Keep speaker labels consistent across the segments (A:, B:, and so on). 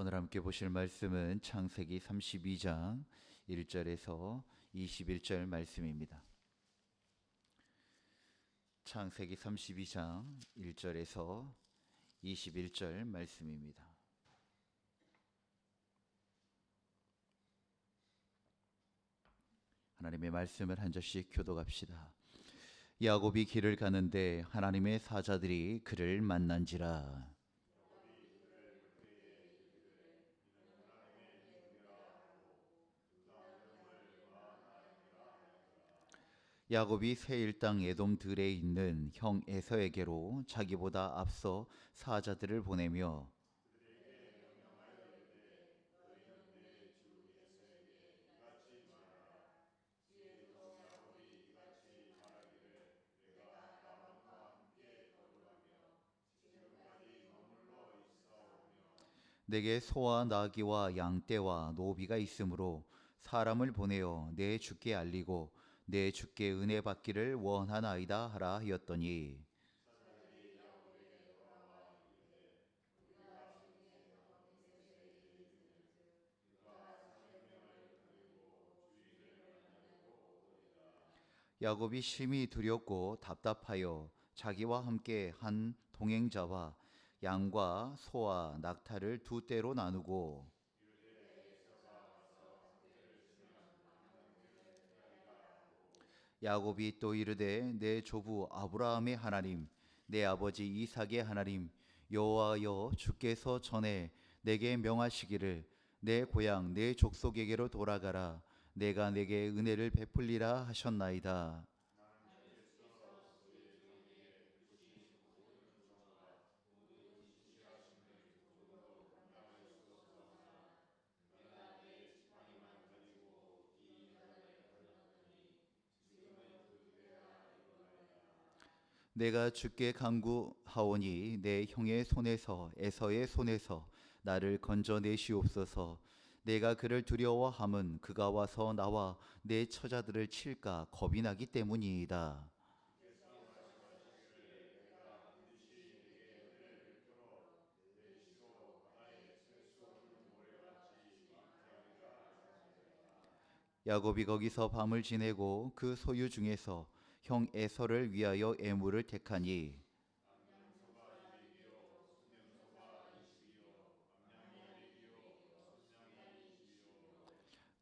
A: 오늘 함께 보실 말씀은 창세기 32장 1절에서 21절 말씀입니다. 창세기 32장 1절에서 21절 말씀입니다. 하나님의 말씀을 한 절씩 교독합시다. 야곱이 길을 가는데 하나님의 사자들이 그를 만난지라. 야곱이 세일 땅 에돔 들에 있는 형 에서에게로 자기보다 앞서 사자들을 보내며 내게 소와 나귀와 양떼와 노비가 있으므로 사람을 보내어 내 주께 알리고 내 주께 은혜 받기를 원하나이다 하라 하였더니 야곱이 심히 두렵고 답답하여 자기와 함께 한 동행자와 양과 소와 낙타를 두 떼로 나누고 야곱이 또 이르되 내 조부 아브라함의 하나님 내 아버지 이삭의 하나님 여호와여 주께서 전에 내게 명하시기를 내 고향 내 족속에게로 돌아가라 내가 내게 은혜를 베풀리라 하셨나이다. 내가 주께 간구하오니 내 형의 손에서 에서의 손에서 나를 건져내시옵소서. 내가 그를 두려워함은 그가 와서 나와 내 처자들을 칠까 겁이 나기 때문이이다. 야곱이 거기서 밤을 지내고 그 소유 중에서 형 에서를 위하여 에물을 택하니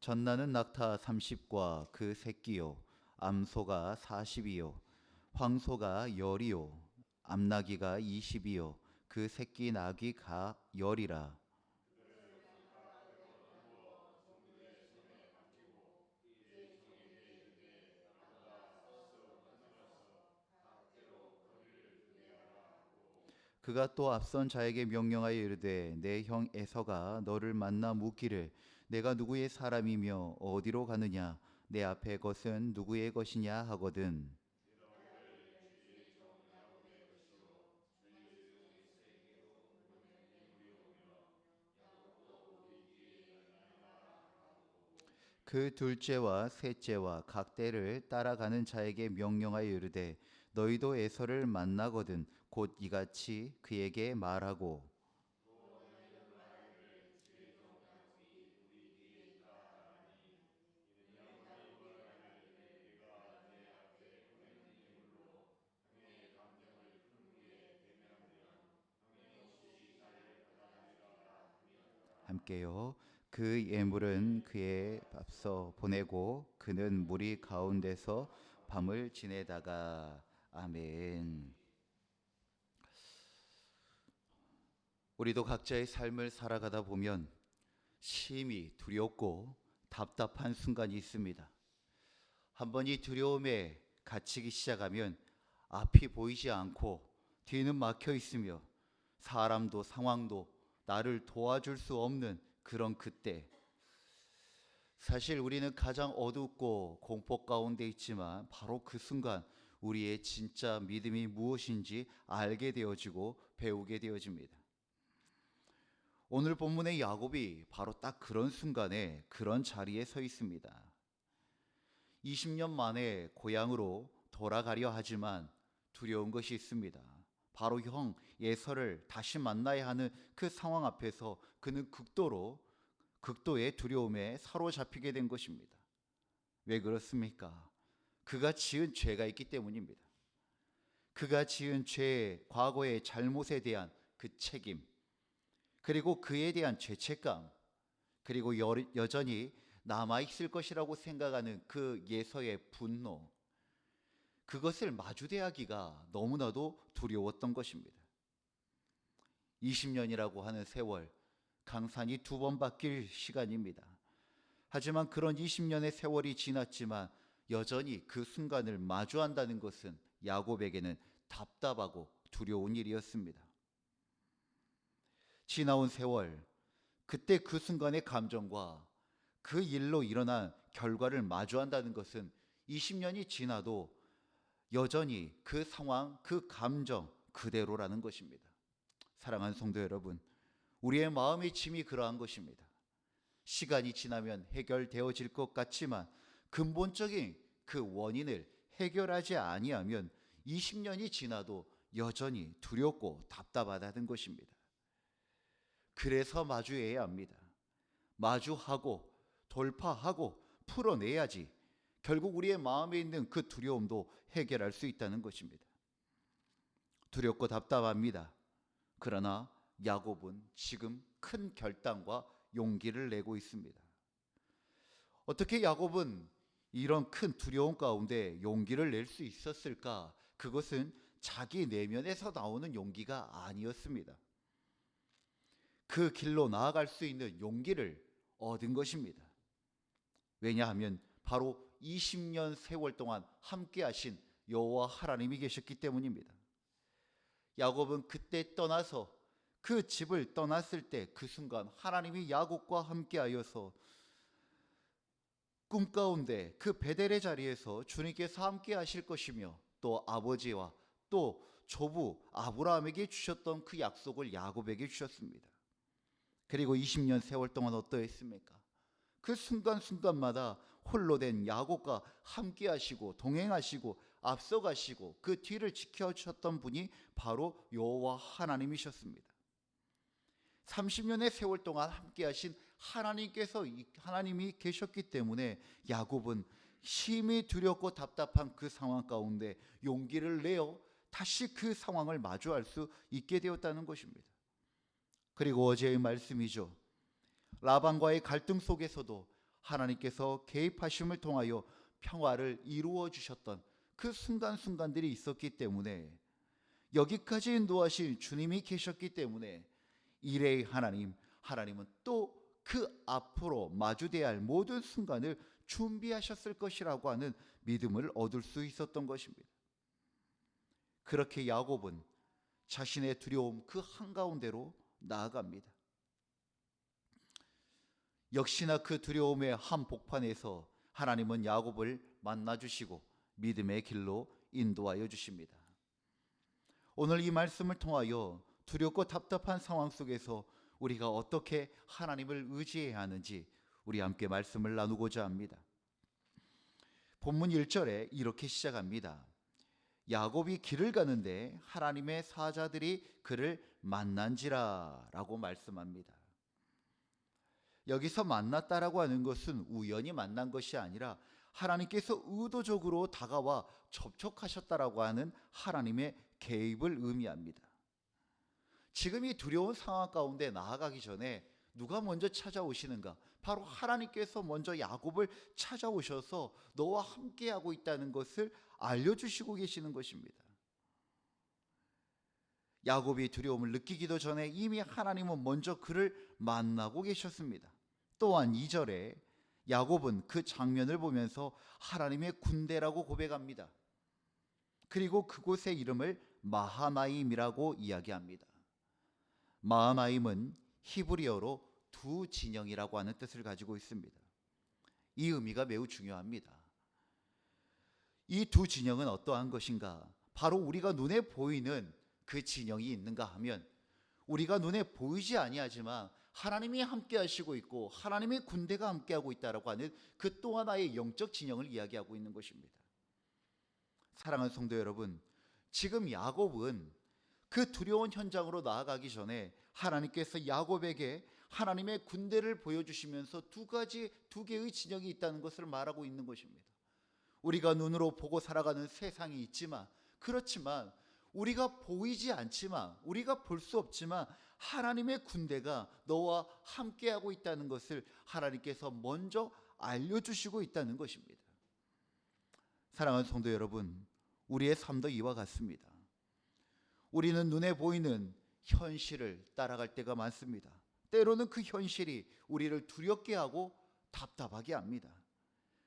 A: 전나는 낙타 30과 그 새끼요 암소가 40이요 황소가 10이요 암나귀가 20이요 그 새끼 나귀가 10이라. 그가 또 앞선 자에게 명령하여 이르되 내 형 에서가 너를 만나 묻기를 내가 누구의 사람이며 어디로 가느냐 내 앞에 것은 누구의 것이냐 하거든. 그 둘째와 셋째와 각 떼를 따라가는 자에게 명령하여 이르되 너희도 에서를 만나거든 곧 이같이 그에게 말하고 함께요. 그 예물은 그의 앞서 보내고 그는 무리 가운데서 밤을 지내다가 아멘. 우리도 각자의 삶을 살아가다 보면 심히 두렵고 답답한 순간이 있습니다. 한번 이 두려움에 갇히기 시작하면 앞이 보이지 않고 뒤는 막혀 있으며 사람도 상황도 나를 도와줄 수 없는 그런 그때, 사실 우리는 가장 어둡고 공포 가운데 있지만 바로 그 순간 우리의 진짜 믿음이 무엇인지 알게 되어지고 배우게 되어집니다. 오늘 본문의 야곱이 바로 딱 그런 순간에 그런 자리에 서 있습니다. 20년 만에 고향으로 돌아가려 하지만 두려운 것이 있습니다. 바로 형 에서를 다시 만나야 하는 그 상황 앞에서 그는 극도의 두려움에 사로잡히게 된 것입니다. 왜 그렇습니까? 그가 지은 죄가 있기 때문입니다. 그가 지은 죄, 과거의 잘못에 대한 그 책임, 그리고 그에 대한 죄책감, 그리고 여전히 남아있을 것이라고 생각하는 그 예서의 분노, 그것을 마주대하기가 너무나도 두려웠던 것입니다. 20년이라고 하는 세월, 강산이 2번 바뀔 시간입니다. 하지만 그런 20년의 세월이 지났지만 여전히 그 순간을 마주한다는 것은 야곱에게는 답답하고 두려운 일이었습니다. 지나온 세월, 그때 그 순간의 감정과 그 일로 일어난 결과를 마주한다는 것은 20년이 지나도 여전히 그 상황, 그 감정 그대로라는 것입니다. 사랑하는 성도 여러분, 우리의 마음의 짐이 그러한 것입니다. 시간이 지나면 해결되어질 것 같지만 근본적인 그 원인을 해결하지 아니하면 20년이 지나도 여전히 두렵고 답답하다는 것입니다. 그래서 마주해야 합니다. 마주하고 돌파하고 풀어내야지 결국 우리의 마음에 있는 그 두려움도 해결할 수 있다는 것입니다. 두렵고 답답합니다. 그러나 야곱은 지금 큰 결단과 용기를 내고 있습니다. 어떻게 야곱은 이런 큰 두려움 가운데 용기를 낼 수 있었을까? 그것은 자기 내면에서 나오는 용기가 아니었습니다. 그 길로 나아갈 수 있는 용기를 얻은 것입니다. 왜냐하면 바로 20년 세월 동안 함께 하신 여호와 하나님이 계셨기 때문입니다. 야곱은 그때 떠나서 그 집을 떠났을 때 그 순간 하나님이 야곱과 함께 하여서 꿈 가운데 그 베델의 자리에서 주님께서 함께 하실 것이며 또 아버지와 또 조부 아브라함에게 주셨던 그 약속을 야곱에게 주셨습니다. 그리고 20년 세월 동안 어떠했습니까? 그 순간순간마다 홀로 된 야곱과 함께 하시고 동행하시고 앞서가시고 그 뒤를 지켜주셨던 분이 바로 여호와 하나님이셨습니다. 30년의 세월 동안 함께 하신 하나님이 계셨기 때문에 야곱은 심히 두렵고 답답한 그 상황 가운데 용기를 내어 다시 그 상황을 마주할 수 있게 되었다는 것입니다. 그리고 어제의 말씀이죠. 라반과의 갈등 속에서도 하나님께서 개입하심을 통하여 평화를 이루어 주셨던 그 순간순간들이 있었기 때문에 여기까지 인도하신 주님이 계셨기 때문에 이레의 하나님은 또 그 앞으로 마주대야 할 모든 순간을 준비하셨을 것이라고 하는 믿음을 얻을 수 있었던 것입니다. 그렇게 야곱은 자신의 두려움 그 한가운데로 나아갑니다. 역시나 그 두려움의 한복판에서 하나님은 야곱을 만나주시고 믿음의 길로 인도하여 주십니다. 오늘 이 말씀을 통하여 두렵고 답답한 상황 속에서 우리가 어떻게 하나님을 의지해야 하는지 우리 함께 말씀을 나누고자 합니다. 본문 1절에 이렇게 시작합니다. 야곱이 길을 가는데 하나님의 사자들이 그를 만난지라 라고 말씀합니다. 여기서 만났다라고 하는 것은 우연히 만난 것이 아니라 하나님께서 의도적으로 다가와 접촉하셨다라고 하는 하나님의 개입을 의미합니다. 지금 이 두려운 상황 가운데 나아가기 전에 누가 먼저 찾아오시는가? 바로 하나님께서 먼저 야곱을 찾아오셔서 너와 함께하고 있다는 것을 알려주시고 계시는 것입니다. 야곱이 두려움을 느끼기도 전에 이미 하나님은 먼저 그를 만나고 계셨습니다. 또한 2절에 야곱은 그 장면을 보면서 하나님의 군대라고 고백합니다. 그리고 그곳의 이름을 마하나임이라고 이야기합니다. 마하나임은 히브리어로 두 진영이라고 하는 뜻을 가지고 있습니다. 이 의미가 매우 중요합니다. 이 두 진영은 어떠한 것인가? 바로 우리가 눈에 보이는 그 진영이 있는가 하면 우리가 눈에 보이지 아니하지만 하나님이 함께 하시고 있고 하나님의 군대가 함께하고 있다라고 하는 그 또 하나의 영적 진영을 이야기하고 있는 것입니다. 사랑하는 성도 여러분, 지금 야곱은 그 두려운 현장으로 나아가기 전에 하나님께서 야곱에게 하나님의 군대를 보여주시면서 두 개의 진영이 있다는 것을 말하고 있는 것입니다. 우리가 눈으로 보고 살아가는 세상이 있지만, 그렇지만 우리가 보이지 않지만, 우리가 볼 수 없지만 하나님의 군대가 너와 함께하고 있다는 것을 하나님께서 먼저 알려주시고 있다는 것입니다. 사랑하는 성도 여러분, 우리의 삶도 이와 같습니다. 우리는 눈에 보이는 현실을 따라갈 때가 많습니다. 때로는 그 현실이 우리를 두렵게 하고 답답하게 합니다.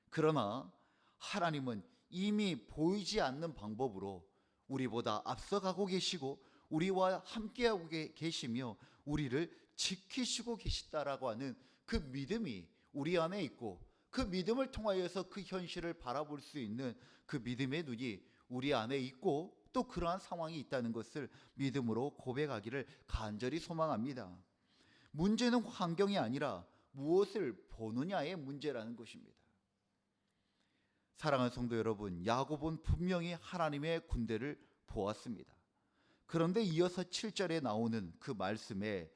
A: 그러나 하나님은 이미 보이지 않는 방법으로 우리보다 앞서가고 계시고 우리와 함께하고 계시며 우리를 지키시고 계시다라고 하는 그 믿음이 우리 안에 있고, 그 믿음을 통하여서 그 현실을 바라볼 수 있는 그 믿음의 눈이 우리 안에 있고, 또 그러한 상황이 있다는 것을 믿음으로 고백하기를 간절히 소망합니다. 문제는 환경이 아니라 무엇을 보느냐의 문제라는 것입니다. 사랑하는 성도 여러분, 야곱은 분명히 하나님의 군대를 보았습니다. 그런데 이어서 7절에 나오는 그 말씀에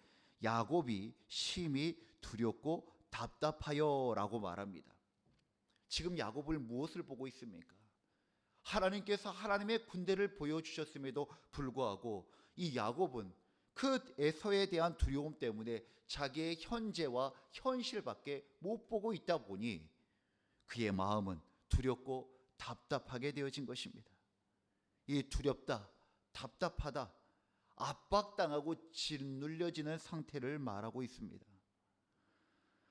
A: 야곱이 심히 두렵고 답답하여 라고 말합니다. 지금 야곱을 무엇을 보고 있습니까? 하나님께서 하나님의 군대를 보여주셨음에도 불구하고 이 야곱은 그 에서에 대한 두려움 때문에 자기의 현재와 현실밖에 못 보고 있다 보니 그의 마음은 두렵고 답답하게 되어진 것입니다. 이 두렵다, 답답하다, 압박당하고 짓눌려지는 상태를 말하고 있습니다.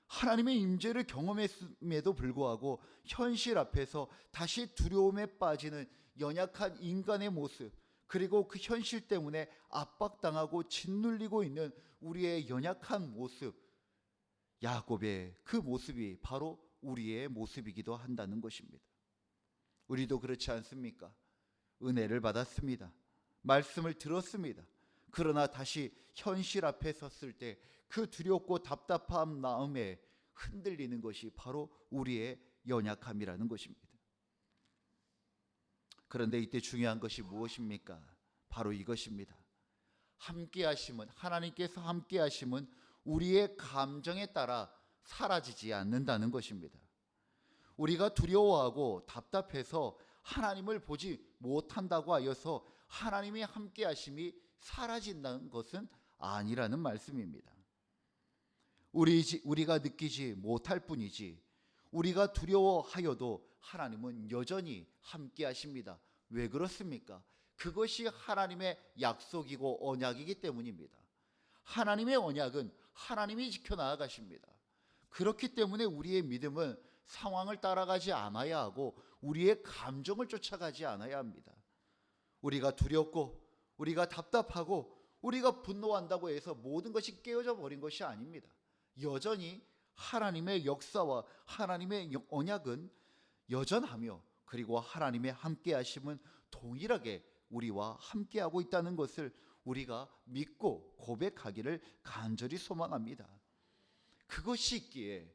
A: 하나님의 임재를 경험했음에도 불구하고 현실 앞에서 다시 두려움에 빠지는 연약한 인간의 모습, 그리고 그 현실 때문에 압박당하고 짓눌리고 있는 우리의 연약한 모습, 야곱의 그 모습이 바로 우리의 모습이기도 한다는 것입니다. 우리도 그렇지 않습니까? 은혜를 받았습니다. 말씀을 들었습니다. 그러나 다시 현실 앞에 섰을 때 그 두렵고 답답한 마음에 흔들리는 것이 바로 우리의 연약함이라는 것입니다. 그런데 이때 중요한 것이 무엇입니까? 바로 이것입니다. 함께하심은, 하나님께서 함께하심은 우리의 감정에 따라 사라지지 않는다는 것입니다. 우리가 두려워하고 답답해서 하나님을 보지 못한다고 하여서 하나님의 함께하심이 사라진다는 것은 아니라는 말씀입니다. 우리가 느끼지 못할 뿐이지, 우리가 두려워하여도 하나님은 여전히 함께하십니다. 왜 그렇습니까? 그것이 하나님의 약속이고 언약이기 때문입니다. 하나님의 언약은 하나님이 지켜나가십니다. 그렇기 때문에 우리의 믿음은 상황을 따라가지 않아야 하고 우리의 감정을 쫓아가지 않아야 합니다. 우리가 두렵고 우리가 답답하고 우리가 분노한다고 해서 모든 것이 깨어져 버린 것이 아닙니다. 여전히 하나님의 역사와 하나님의 언약은 여전하며, 그리고 하나님의 함께하심은 동일하게 우리와 함께하고 있다는 것을 우리가 믿고 고백하기를 간절히 소망합니다. 그것이 있기에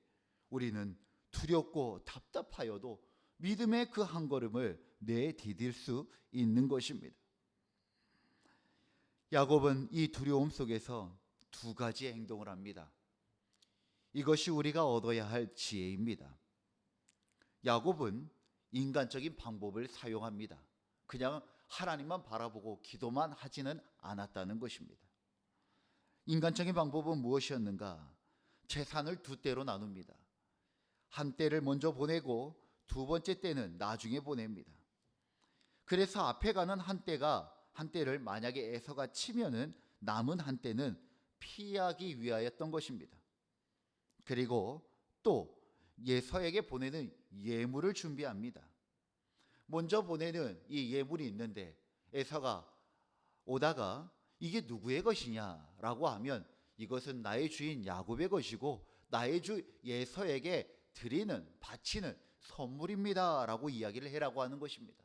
A: 우리는 두렵고 답답하여도 믿음의 그 한 걸음을 내디딜 수 있는 것입니다. 야곱은 이 두려움 속에서 두 가지 행동을 합니다. 이것이 우리가 얻어야 할 지혜입니다. 야곱은 인간적인 방법을 사용합니다. 그냥 하나님만 바라보고 기도만 하지는 않았다는 것입니다. 인간적인 방법은 무엇이었는가? 재산을 두 때로 나눕니다. 한 때를 먼저 보내고 두 번째 때는 나중에 보냅니다. 그래서 앞에 가는 한 때를 만약에 에서가 치면은 남은 한 때는 피하기 위하였던 것입니다. 그리고 또 에서에게 보내는 예물을 준비합니다. 먼저 보내는 이 예물이 있는데 에서가 오다가 이게 누구의 것이냐라고 하면 이것은 나의 주인 야곱의 것이고 나의 주 에서에게 드리는, 바치는 선물입니다 라고 이야기를 해라고 하는 것입니다.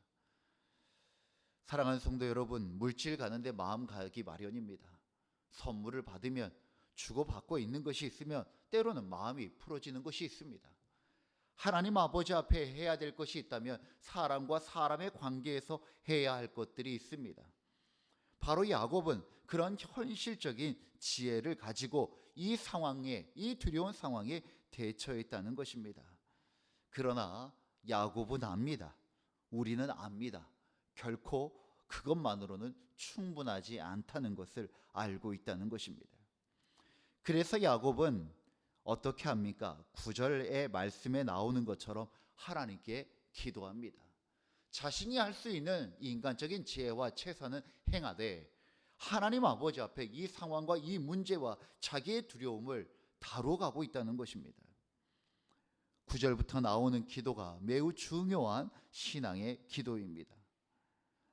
A: 사랑하는 성도 여러분, 물질 가는데 마음 가기 마련입니다. 선물을 받으면 주고받고 있는 것이 있으면 때로는 마음이 풀어지는 것이 있습니다. 하나님 아버지 앞에 해야 될 것이 있다면 사람과 사람의 관계에서 해야 할 것들이 있습니다. 바로 야곱은 그런 현실적인 지혜를 가지고 이 상황에, 이 두려운 상황에 대처했다는 것입니다. 그러나 야곱은 압니다. 우리는 압니다. 결코 그것만으로는 충분하지 않다는 것을 알고 있다는 것입니다. 그래서 야곱은 어떻게 합니까? 9절의 말씀에 나오는 것처럼 하나님께 기도합니다. 자신이 할 수 있는 인간적인 지혜와 최선은 행하되 하나님 아버지 앞에 이 상황과 이 문제와 자기의 두려움을 다뤄가고 있다는 것입니다. 9절부터 나오는 기도가 매우 중요한 신앙의 기도입니다.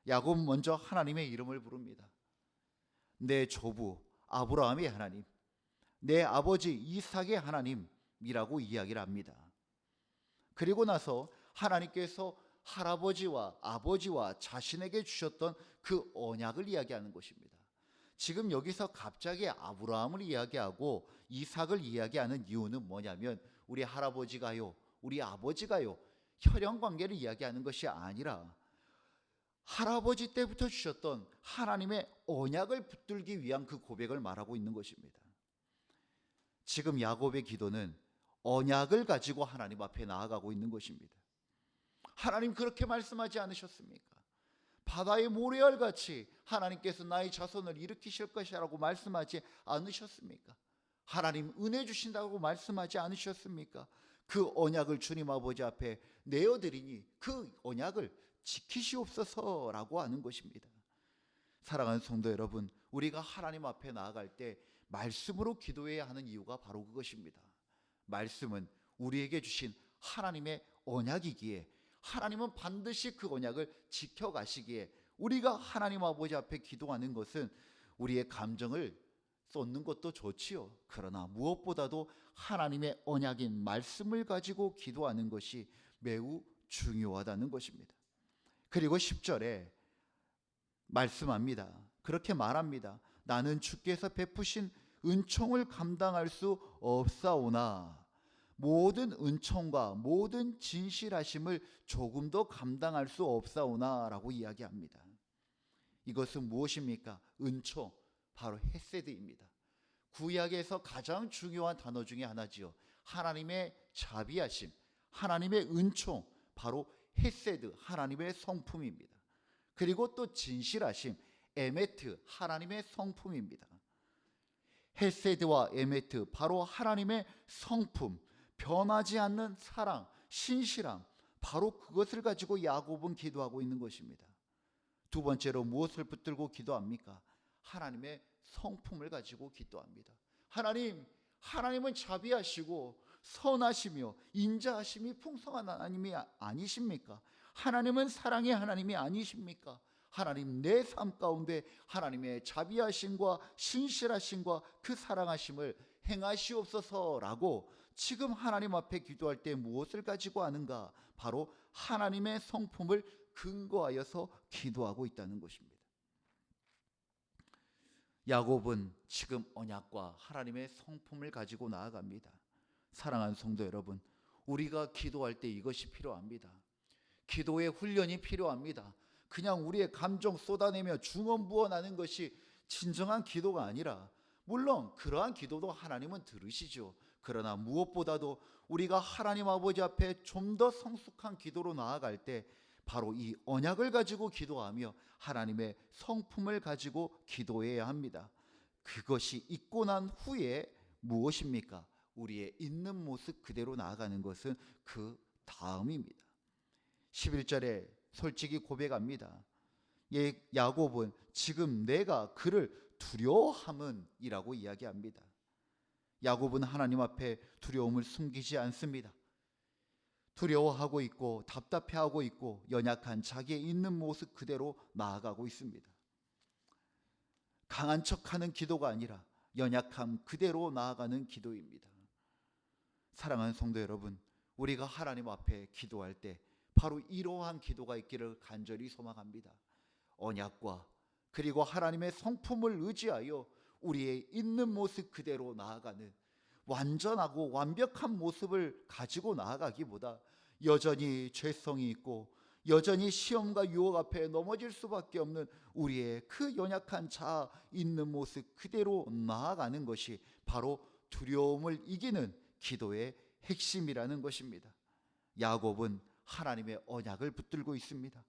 A: 야곱은 먼저 하나님의 이름을 부릅니다. 내 조부 아브라함의 하나님, 내 아버지 이삭의 하나님이라고 이야기를 합니다. 그리고 나서 하나님께서 할아버지와 아버지와 자신에게 주셨던 그 언약을 이야기하는 것입니다. 지금 여기서 갑자기 아브라함을 이야기하고 이삭을 이야기하는 이유는 뭐냐면 우리 할아버지가요, 우리 아버지가요, 혈연 관계를 이야기하는 것이 아니라 할아버지 때부터 주셨던 하나님의 언약을 붙들기 위한 그 고백을 말하고 있는 것입니다. 지금 야곱의 기도는 언약을 가지고 하나님 앞에 나아가고 있는 것입니다. 하나님 그렇게 말씀하지 않으셨습니까? 바다의 모래알같이 하나님께서 나의 자손을 일으키실 것이라고 말씀하지 않으셨습니까? 하나님 은혜 주신다고 말씀하지 않으셨습니까? 그 언약을 주님 아버지 앞에 내어드리니 그 언약을 지키시옵소서라고 하는 것입니다. 사랑하는 성도 여러분, 우리가 하나님 앞에 나아갈 때 말씀으로 기도해야 하는 이유가 바로 그것입니다. 말씀은 우리에게 주신 하나님의 언약이기에 하나님은 반드시 그 언약을 지켜가시기에 우리가 하나님 아버지 앞에 기도하는 것은 우리의 감정을 쏟는 것도 좋지요. 그러나 무엇보다도 하나님의 언약인 말씀을 가지고 기도하는 것이 매우 중요하다는 것입니다. 그리고 10절에 말씀합니다. 그렇게 말합니다. 나는 주께서 베푸신 은총을 감당할 수 없사오나 모든 은총과 모든 진실하심을 조금도 감당할 수 없사오나 라고 이야기합니다. 이것은 무엇입니까? 은총, 바로 헤세드입니다. 구약에서 가장 중요한 단어 중에 하나지요. 하나님의 자비하심, 하나님의 은총, 바로 헤세드, 하나님의 성품입니다. 그리고 또 진실하심, 에메트, 하나님의 성품입니다. 헤세드와 에메트, 바로 하나님의 성품, 변하지 않는 사랑, 신실함, 바로 그것을 가지고 야곱은 기도하고 있는 것입니다. 두 번째로 무엇을 붙들고 기도합니까? 하나님의 성품을 가지고 기도합니다. 하나님은 자비하시고 선하시며 인자하심이 풍성한 하나님이 아니십니까? 하나님은 사랑의 하나님이 아니십니까? 하나님, 내 삶 가운데 하나님의 자비하심과 신실하심과 그 사랑하심을 행하시옵소서라고 지금 하나님 앞에 기도할 때 무엇을 가지고 하는가? 바로 하나님의 성품을 근거하여서 기도하고 있다는 것입니다. 야곱은 지금 언약과 하나님의 성품을 가지고 나아갑니다. 사랑하는 성도 여러분, 우리가 기도할 때 이것이 필요합니다. 기도의 훈련이 필요합니다. 그냥 우리의 감정 쏟아내며 중언부언하는 것이 진정한 기도가 아니라, 물론 그러한 기도도 하나님은 들으시죠. 그러나 무엇보다도 우리가 하나님 아버지 앞에 좀 더 성숙한 기도로 나아갈 때 바로 이 언약을 가지고 기도하며 하나님의 성품을 가지고 기도해야 합니다. 그것이 있고 난 후에 무엇입니까? 우리의 있는 모습 그대로 나아가는 것은 그 다음입니다. 11절에 솔직히 고백합니다. 야곱은 지금 내가 그를 두려워함은 이라고 이야기합니다. 야곱은 하나님 앞에 두려움을 숨기지 않습니다. 두려워하고 있고 답답해하고 있고 연약한 자기의 있는 모습 그대로 나아가고 있습니다. 강한 척하는 기도가 아니라 연약함 그대로 나아가는 기도입니다. 사랑하는 성도 여러분, 우리가 하나님 앞에 기도할 때 바로 이러한 기도가 있기를 간절히 소망합니다. 언약과 그리고 하나님의 성품을 의지하여 우리의 있는 모습 그대로 나아가는 완전하고 완벽한 모습을 가지고 나아가기보다 여전히 죄성이 있고 여전히 시험과 유혹 앞에 넘어질 수밖에 없는 우리의 그 연약한 자아 있는 모습 그대로 나아가는 것이 바로 두려움을 이기는 기도의 핵심이라는 것입니다. 야곱은 하나님의 언약을 붙들고 있습니다.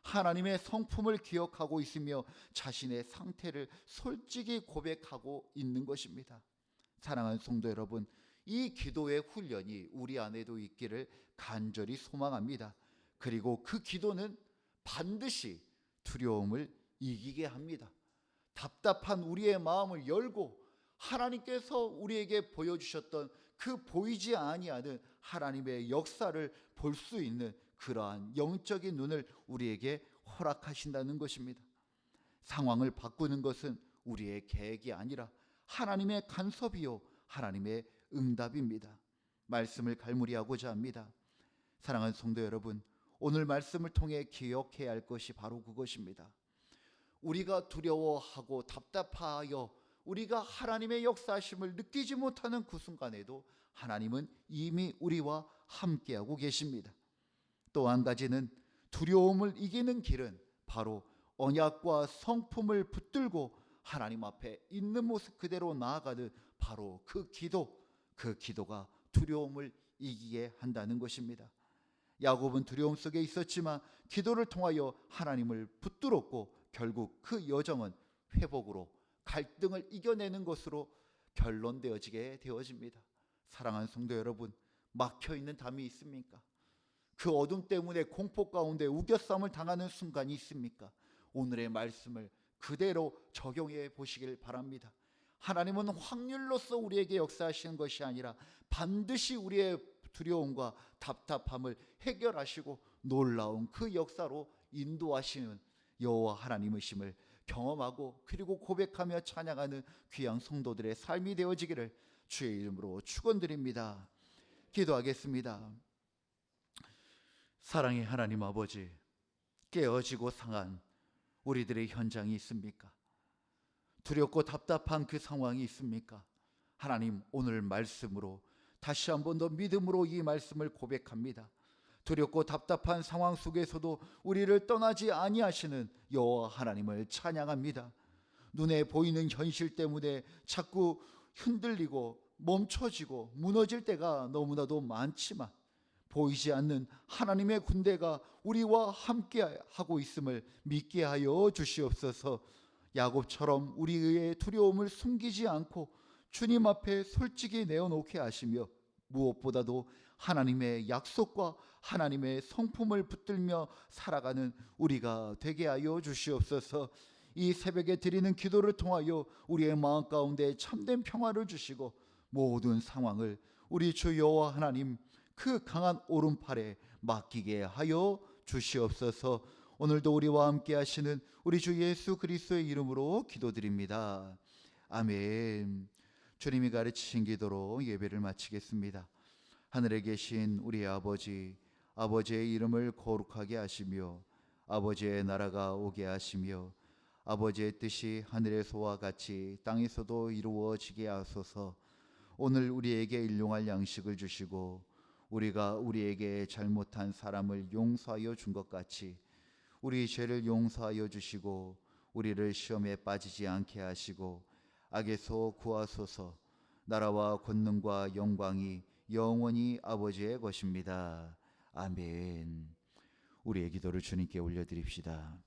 A: 하나님의 성품을 기억하고 있으며 자신의 상태를 솔직히 고백하고 있는 것입니다. 사랑하는 성도 여러분, 이 기도의 훈련이 우리 안에도 있기를 간절히 소망합니다. 그리고 그 기도는 반드시 두려움을 이기게 합니다. 답답한 우리의 마음을 열고 하나님께서 우리에게 보여주셨던 그 보이지 아니하는 하나님의 역사를 볼 수 있는 그러한 영적인 눈을 우리에게 허락하신다는 것입니다. 상황을 바꾸는 것은 우리의 계획이 아니라 하나님의 간섭이요 하나님의 응답입니다. 말씀을 갈무리하고자 합니다. 사랑하는 성도 여러분, 오늘 말씀을 통해 기억해야 할 것이 바로 그것입니다. 우리가 두려워하고 답답하여 우리가 하나님의 역사하심을 느끼지 못하는 그 순간에도 하나님은 이미 우리와 함께하고 계십니다. 또 한 가지는 두려움을 이기는 길은 바로 언약과 성품을 붙들고 하나님 앞에 있는 모습 그대로 나아가는 바로 그 기도가 두려움을 이기게 한다는 것입니다. 야곱은 두려움 속에 있었지만 기도를 통하여 하나님을 붙들었고 결국 그 여정은 회복으로 갈등을 이겨내는 것으로 결론되어지게 되어집니다. 사랑하는 성도 여러분, 막혀있는 담이 있습니까? 그 어둠 때문에 공포 가운데 우겨싸움을 당하는 순간이 있습니까? 오늘의 말씀을 그대로 적용해 보시길 바랍니다. 하나님은 확률로서 우리에게 역사하시는 것이 아니라 반드시 우리의 두려움과 답답함을 해결하시고 놀라운 그 역사로 인도하시는 여호와 하나님이심을 경험하고 그리고 고백하며 찬양하는 귀한 성도들의 삶이 되어지기를 주의 이름으로 축원드립니다. 기도하겠습니다. 사랑의 하나님 아버지, 깨어지고 상한 우리들의 현장이 있습니까? 두렵고 답답한 그 상황이 있습니까? 하나님, 오늘 말씀으로 다시 한 번 더 믿음으로 이 말씀을 고백합니다. 두렵고 답답한 상황 속에서도 우리를 떠나지 아니하시는 여호와 하나님을 찬양합니다. 눈에 보이는 현실 때문에 자꾸 흔들리고 멈춰지고 무너질 때가 너무나도 많지만 보이지 않는 하나님의 군대가 우리와 함께 하고 있음을 믿게 하여 주시옵소서. 야곱처럼 우리의 두려움을 숨기지 않고 주님 앞에 솔직히 내어놓게 하시며 무엇보다도 하나님의 약속과 하나님의 성품을 붙들며 살아가는 우리가 되게 하여 주시옵소서. 이 새벽에 드리는 기도를 통하여 우리의 마음 가운데 참된 평화를 주시고 모든 상황을 우리 주 여호와 하나님 그 강한 오른팔에 맡기게 하여 주시옵소서. 오늘도 우리와 함께 하시는 우리 주 예수 그리스도의 이름으로 기도드립니다. 아멘. 주님이 가르치신 기도로 예배를 마치겠습니다. 하늘에 계신 우리 아버지, 아버지의 이름을 거룩하게 하시며 아버지의 나라가 오게 하시며 아버지의 뜻이 하늘에서와 같이 땅에서도 이루어지게 하소서. 오늘 우리에게 일용할 양식을 주시고 우리가 우리에게 잘못한 사람을 용서하여 준 것 같이 우리 죄를 용서하여 주시고 우리를 시험에 빠지지 않게 하시고 악에서 구하소서. 나라와 권능과 영광이 영원히 아버지의 것입니다. 아멘. 우리의 기도를 주님께 올려드립시다.